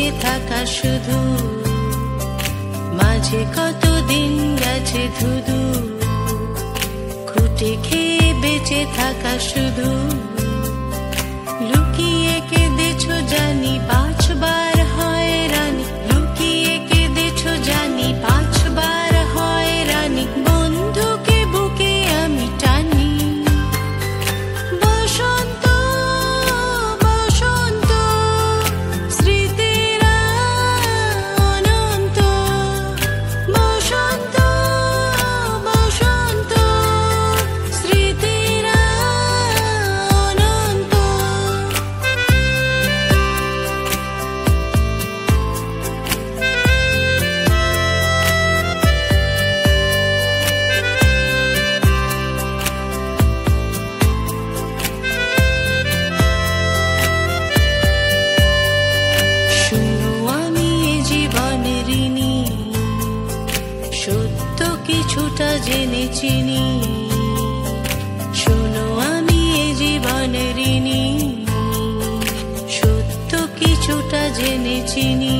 বেঁচে থাকা শুধু, মাঝে কতদিন গেছে ধুধু, খুঁটে খেয়ে বেঁচে থাকা শুধু। লুকিয়ে কেঁদেছো জানি 5 বার হয়রানি, লুকিয়ে কেঁদেছো জানি 5 বার হয়রানি। বন্ধুকে বুকে আমি টানি, বসন্ত বসন্ত স্মৃতিরা অনন্ত, বসন্ত বসন্ত স্মৃতিরা অনন্ত। শুনো আমি এ জীবনের ঋণী, সত্য কিছুটা জেনে চিনি। শুনো আমি এ জীবনের ঋণী, সত্য কিছুটা জেনে চিনি।